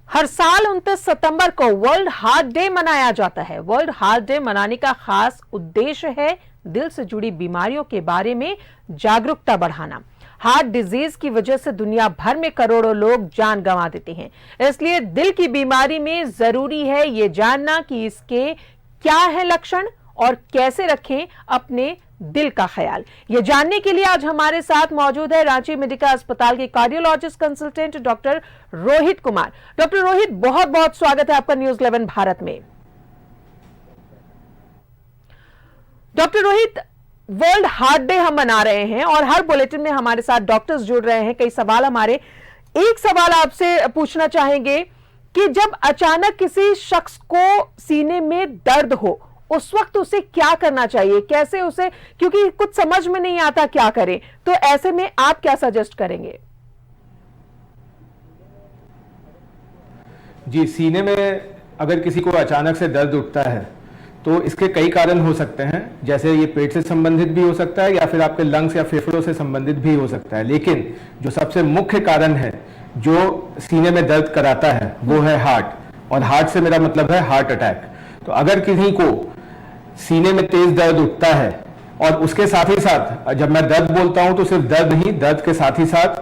हर साल 29 सितंबर को world heart day मनाया जाता है। वर्ल्ड हार्ट डे मनाने का खास उद्देश्य है दिल से जुड़ी बीमारियों के बारे में जागरूकता बढ़ाना। हार्ट डिजीज की वजह से दुनिया भर में करोड़ों लोग जान गंवा देते हैं, इसलिए दिल की बीमारी में जरूरी है ये जानना कि इसके क्या है लक्षण और कैसे रखें अपने दिल का ख्याल। ये जानने के लिए आज हमारे साथ मौजूद है रांची मेडिकल अस्पताल के cardiologist consultant doctor Rohit Kumar. Doctor Rohit, बहुत बहुत स्वागत है आपका न्यूज 11 भारत में। Doctor Rohit, world heart day हम मना रहे हैं और हर बुलेटिन में हमारे साथ डॉक्टर्स जुड़ रहे हैं। कई सवाल हमारे, एक सवाल आपसे पूछना चाहेंगे कि जब अचानक किसी शख्स को सीने में दर्द हो उस वक्त उसे क्या करना चाहिए, कैसे उसे, क्योंकि कुछ समझ में नहीं आता क्या करें, तो ऐसे में आप क्या सजेस्ट करेंगे? जी, सीने में अगर किसी को अचानक से दर्द उठता है तो इसके कई कारण हो सकते हैं। जैसे ये पेट से संबंधित भी हो सकता है या फिर आपके लंग्स या फेफड़ों से संबंधित भी हो सकता है, लेकिन जो सबसे मुख्य कारण है जो सीने में दर्द कराता है वो है हार्ट। और हार्ट से मेरा मतलब है हार्ट अटैक। तो अगर किसी को सीने में तेज दर्द उठता है और उसके साथ ही साथ, जब मैं दर्द बोलता हूं तो सिर्फ दर्द नहीं, दर्द के साथ ही साथ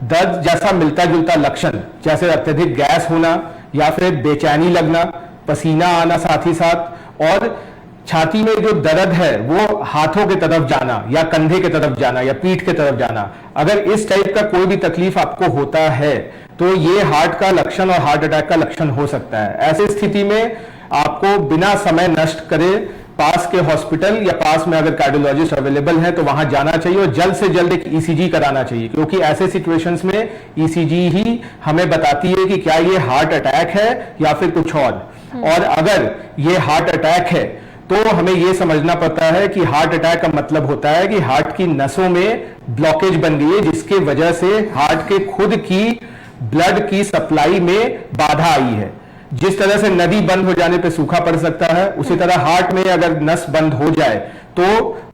दर्द जैसा मिलता जुलता लक्षण, जैसे अत्यधिक गैस होना या फिर बेचैनी लगना, पसीना आना साथ ही साथ, और छाती में जो दर्द है वो हाथों की तरफ जाना या कंधे की तरफ जाना या पीठ की तरफ जाना, अगर इस टाइप का कोई भी तकलीफ आपको होता है तो ये हार्ट का लक्षण और हार्ट अटैक का लक्षण हो सकता है। ऐसी स्थिति में आपको बिना समय नष्ट करे पास के हॉस्पिटल या पास में अगर कार्डियोलॉजिस्ट अवेलेबल है तो वहां जाना चाहिए और जल्द से जल्द एक ईसीजी कराना चाहिए, क्योंकि ऐसे सिचुएशंस में ईसीजी ही हमें बताती है कि क्या ये हार्ट अटैक है या फिर कुछ और अगर ये हार्ट अटैक है तो हमें यह समझना पड़ता है कि हार्ट अटैक का मतलब होता है कि हार्ट की नसों में ब्लॉकेज बन गई है, जिसकी वजह से हार्ट के खुद की ब्लड की सप्लाई में बाधा आई है। जिस तरह से नदी बंद हो जाने पे सूखा पड़ सकता है, उसी तरह हार्ट में अगर नस बंद हो जाए तो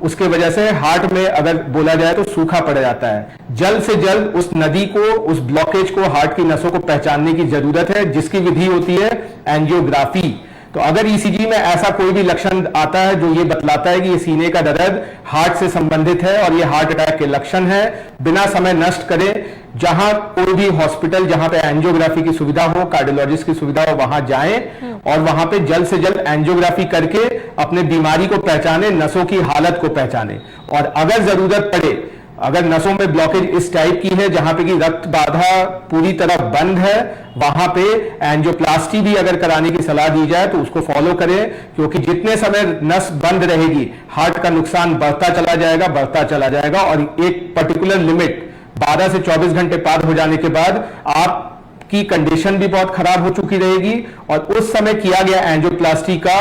उसके वजह से हार्ट में अगर बोला जाए तो सूखा पड़ जाता है। जल्द से जल्द उस नदी को, उस ब्लॉकेज को, हार्ट की नसों को पहचानने की जरूरत है, जिसकी विधि होती है एंजियोग्राफी। तो अगर ईसीजी में ऐसा कोई भी लक्षण आता है जो ये बतलाता है कि ये सीने का दर्द हार्ट से संबंधित है और ये हार्ट अटैक के लक्षण है, बिना समय नष्ट करे जहां कोई भी हॉस्पिटल जहां पे एंजियोग्राफी की सुविधा हो, कार्डियोलॉजिस्ट की सुविधा हो, वहां जाएं और वहां पे जल्द से जल्द एंजियोग्राफी करके अपने बीमारी को पहचाने, नसों की हालत को पहचाने। और अगर जरूरत पड़े, अगर नसों में ब्लॉकेज इस टाइप की है जहां पे कि रक्त बाधा पूरी तरह बंद है, वहां पे एंजियोप्लास्टी भी अगर कराने की सलाह दी जाए तो उसको फॉलो करें, क्योंकि जितने समय नस बंद रहेगी हार्ट का नुकसान बढ़ता चला जाएगा और एक पर्टिकुलर लिमिट 12 से 24 घंटे पार हो जाने के बाद आपकी कंडीशन भी बहुत खराब हो चुकी रहेगी और उस समय किया गया एंजियोप्लास्टी का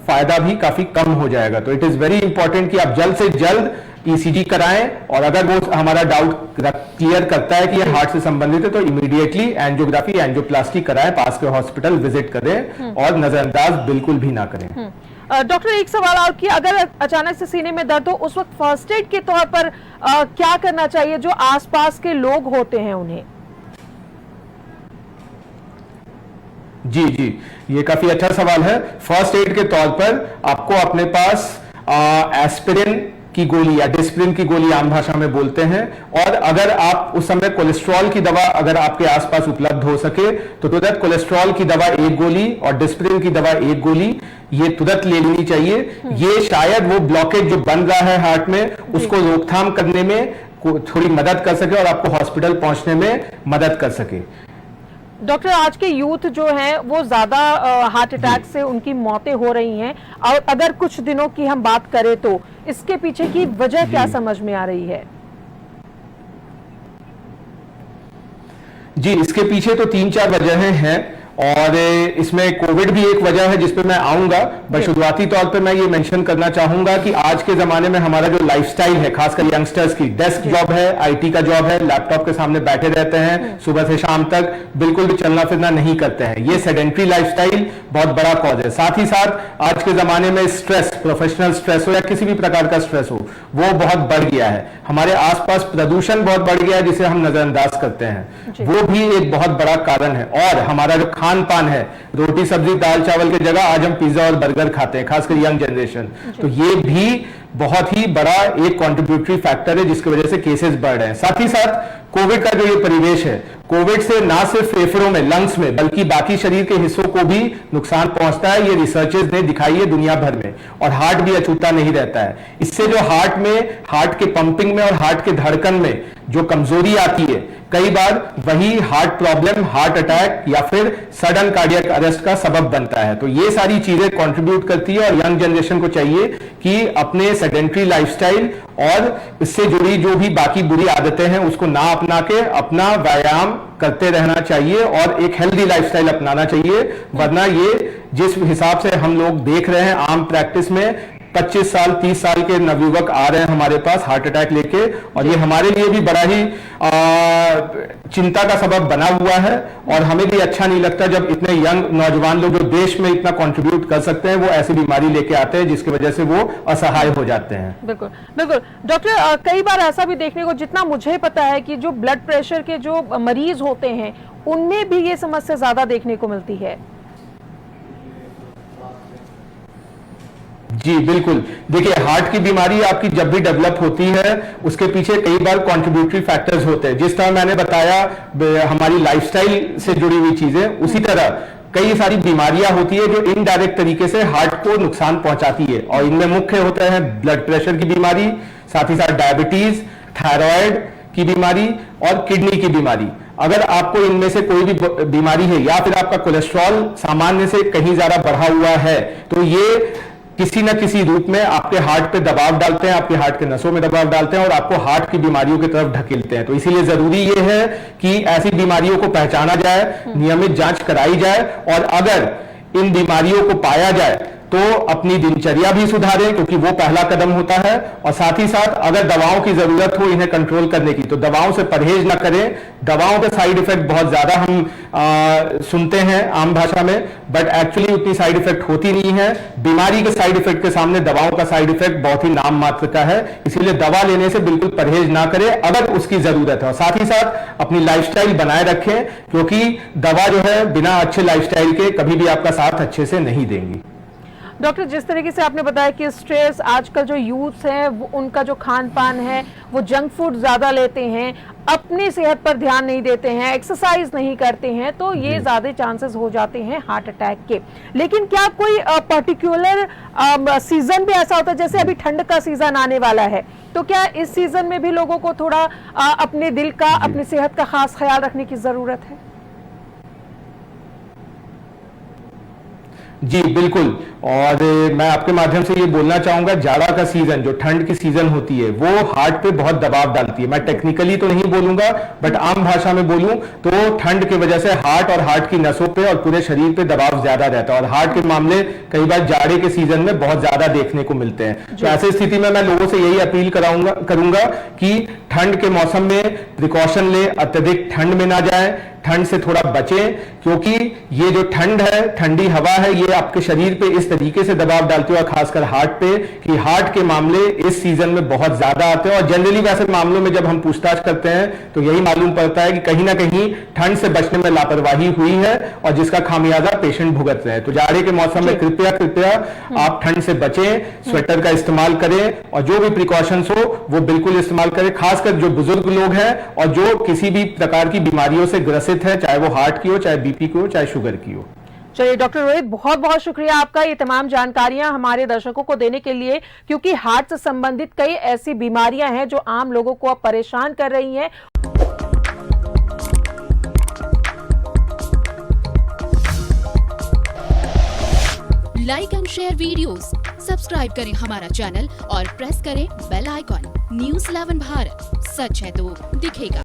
फायदा भी काफी कम हो जाएगा। तो इट इज वेरी इंपॉर्टेंट कि आप जल्द से जल्द ईसीजी कराएं और अगर वो हमारा डाउट क्लियर करता है कि ये हार्ट से संबंधित है तो इमीडिएटली एंजियोग्राफी, एंजियोप्लास्टी कराएं, पास के हॉस्पिटल विजिट करें और नजरअंदाज बिल्कुल भी ना करें। डॉक्टर, एक सवाल और कि अगर अचानक से सीने में दर्द हो उस वक्त फर्स्ट एड के तौर पर क्या करना चाहिए जो आसपास के लोग होते हैं उन्हें? जी, ये काफी अच्छा सवाल है। फर्स्ट एड के तौर पर आपको अपने पास एस्पिरिन की गोली या डिस्प्रिन की गोली आम भाषा में बोलते हैं, और अगर आप उस समय कोलेस्ट्रॉल की दवा अगर आपके आसपास उपलब्ध हो सके तो तुरंत कोलेस्ट्रॉल की दवा 1 गोली और डिस्प्रिन की दवा 1 गोली ये तुरंत ले लेनी चाहिए। ये शायद वो ब्लॉकेज जो बन रहा है हार्ट में उसको रोकथाम करने में थोड़ी मदद कर सके और आपको हॉस्पिटल पहुंचने में मदद कर सके। डॉक्टर, आज के यूथ जो है वो ज्यादा हार्ट अटैक से उनकी मौतें हो रही हैं, और अगर कुछ दिनों की हम बात करें तो इसके पीछे की वजह क्या समझ में आ रही है? जी, इसके पीछे तो 3-4 वजहें हैं और इसमें कोविड भी एक वजह है जिस पे मैं आऊंगा, बट शुरुआती तौर पे मैं ये मेंशन करना चाहूंगा कि आज के जमाने में हमारा जो लाइफस्टाइल है, खासकर यंगस्टर्स की, डेस्क जॉब है, आईटी का जॉब है, लैपटॉप के सामने बैठे रहते हैं सुबह से शाम तक, बिल्कुल भी चलना फिरना नहीं करते हैं। ये सेडेंट्री लाइफस्टाइल बहुत बड़ा कॉज है। साथ ही साथ आज के जमाने में स्ट्रेस, प्रोफेशनल स्ट्रेस हो या किसी भी प्रकार का स्ट्रेस हो, वो बहुत बढ़ गया है। हमारे आसपास प्रदूषण बहुत बढ़ गया है जिसे हम नजरअंदाज करते हैं, वो भी एक बहुत बड़ा कारण है। और हमारा जो खान पान है, रोटी सब्जी दाल चावल की जगह आज हम पिज्जा और बर्गर खाते हैं, खासकर यंग जनरेशन, तो ये भी बहुत ही बड़ा एक कंट्रीब्यूटरी फैक्टर है जिसकी वजह से केसेस बढ़ रहे हैं। साथ ही साथ कोविड का जो ये परिवेश है, कोविड से ना सिर्फ फेफड़ों में, लंग्स में, बल्कि बाकी शरीर के हिस्सों को भी नुकसान पहुंचता है। ये रिसर्चेस ने दिखाई है दुनिया भर में, और हार्ट भी अछूता नहीं रहता है। इससे जो हार्ट में, हार्ट के पंपिंग में और हार्ट के धड़कन में जो कमजोरी आती है, कई बार वही हार्ट प्रॉब्लम, हार्ट अटैक या फिर सडन कार्डियक अरेस्ट का सबब बनता है। तो ये सारी चीजें कंट्रीब्यूट करती है, और यंग जनरेशन को चाहिए कि अपने सेडेंट्री लाइफस्टाइल और इससे जुड़ी जो भी बाकी बुरी आदतें हैं उसको ना अपना के अपना व्यायाम करते रहना चाहिए और एक हेल्दी लाइफस्टाइल अपनाना चाहिए। वरना ये जिस हिसाब से हम लोग देख रहे हैं आम प्रैक्टिस में, 25 साल 30 साल के नवयुवक आ रहे हैं हमारे पास हार्ट अटैक लेके, और ये हमारे लिए भी बड़ा ही चिंता का सबब बना हुआ है। और हमें भी अच्छा नहीं लगता जब इतने यंग नौजवान लोग जो देश में इतना कंट्रीब्यूट कर सकते हैं, वो ऐसी बीमारी लेके आते हैं जिसकी वजह से वो असहाय हो जाते हैं। बिल्कुल बिल्कुल डॉक्टर, कई बार ऐसा भी देखने को, जितना मुझे पता है कि जो ब्लड प्रेशर के जो मरीज होते हैं उनमें भी ये समस्या ज्यादा देखने को मिलती है। जी बिल्कुल, देखिए हार्ट की बीमारी आपकी जब भी डेवलप होती है उसके पीछे कई बार कंट्रीब्यूटरी फैक्टर्स होते हैं। जिस तरह मैंने बताया हमारी लाइफस्टाइल से जुड़ी हुई चीजें, उसी तरह कई सारी बीमारियां होती है जो इनडायरेक्ट तरीके से हार्ट को नुकसान पहुंचाती है, और इनमें मुख्य होते हैं ब्लड प्रेशर की बीमारी, साथ ही साथ डायबिटीज, थायराइड की बीमारी और किडनी की बीमारी। अगर आपको इनमें से कोई भी बीमारी है या फिर आपका कोलेस्ट्रॉल सामान्य से कहीं ज्यादा बढ़ा हुआ है, तो ये किसी न किसी रूप में आपके हार्ट पे दबाव डालते हैं, आपके हार्ट के नसों में दबाव डालते हैं और आपको हार्ट की बीमारियों की तरफ ढकेलते हैं। तो इसीलिए जरूरी ये है कि ऐसी बीमारियों को पहचाना जाए, नियमित जांच कराई जाए, और अगर इन बीमारियों को पाया जाए तो अपनी दिनचर्या भी सुधारें, क्योंकि वो पहला कदम होता है। और साथ ही साथ अगर दवाओं की जरूरत हो इन्हें कंट्रोल करने की, तो दवाओं से परहेज ना करें। दवाओं के साइड इफेक्ट बहुत ज्यादा हम सुनते हैं आम भाषा में, बट एक्चुअली उतनी साइड इफेक्ट होती नहीं है। बीमारी के साइड इफेक्ट के सामने दवाओं का साइड इफेक्ट बहुत ही नाम मात्र का है, इसीलिए दवा लेने से बिल्कुल परहेज ना करें अगर उसकी जरूरत है। और साथ ही साथ अपनी लाइफस्टाइल बनाए रखें, क्योंकि दवा जो है बिना अच्छे लाइफस्टाइल के कभी भी आपका साथ अच्छे से नहीं देंगी। डॉक्टर, जिस तरीके से आपने बताया कि स्ट्रेस, आजकल जो यूथ है वो उनका जो खान पान है वो जंक फूड ज्यादा लेते हैं, अपनी सेहत पर ध्यान नहीं देते हैं, एक्सरसाइज नहीं करते हैं, तो ये ज्यादा चांसेस हो जाते हैं हार्ट अटैक के। लेकिन क्या कोई पर्टिकुलर सीजन भी ऐसा होता है, जैसे अभी ठंड का सीजन आने वाला है, तो क्या इस सीजन में भी लोगों को थोड़ा अपने दिल का, अपनी सेहत का खास ख्याल रखने की जरूरत है? जी बिल्कुल, और मैं आपके माध्यम से ये बोलना चाहूंगा, जाड़ा का सीजन, जो ठंड की सीजन होती है, वो हार्ट पे बहुत दबाव डालती है। मैं टेक्निकली तो नहीं बोलूंगा, बट आम भाषा में बोलूं तो ठंड की वजह से हार्ट और हार्ट की नसों पे और पूरे शरीर पे दबाव ज्यादा रहता है, और हार्ट के मामले कई बार जाड़े के सीजन में बहुत ज्यादा देखने को मिलते हैं। तो ऐसी स्थिति में मैं लोगों से यही अपील करूंगा कि ठंड के मौसम में प्रिकॉशन ले, अत्यधिक ठंड में ना जाए, ठंड से थोड़ा बचें, क्योंकि ये जो ठंड है, ठंडी हवा है, ये आपके शरीर पे इस तरीके से दबाव डालती है, और खासकर हार्ट पे, कि हार्ट के मामले इस सीजन में बहुत ज्यादा आते हैं। और जनरली वैसे मामलों में जब हम पूछताछ करते हैं तो यही मालूम पड़ता है कि कहीं ना कहीं ठंड से बचने में लापरवाही हुई है, और जिसका खामियाजा पेशेंट भुगत रहे हैं। तो जाड़े के मौसम में कृपया आप ठंड से बचें, स्वेटर का इस्तेमाल करें, और जो भी प्रिकॉशंस हो वो बिल्कुल इस्तेमाल करें, खासकर जो बुजुर्ग लोग हैं और जो किसी भी प्रकार की बीमारियों से ग्रसित है, चाहे वो हार्ट की हो, चाहे बीपी की हो, चाहे शुगर की हो। चलिए डॉक्टर रोहित, बहुत बहुत शुक्रिया आपका ये तमाम जानकारियां हमारे दर्शकों को देने के लिए, क्योंकि हार्ट से संबंधित कई ऐसी बीमारियां हैं जो आम लोगों को अब परेशान कर रही हैं। Like and share videos, subscribe करें हमारा चैनल और प्रेस करें बेल आइकॉन। न्यूज़ 11 भारत, सच है तो दिखेगा।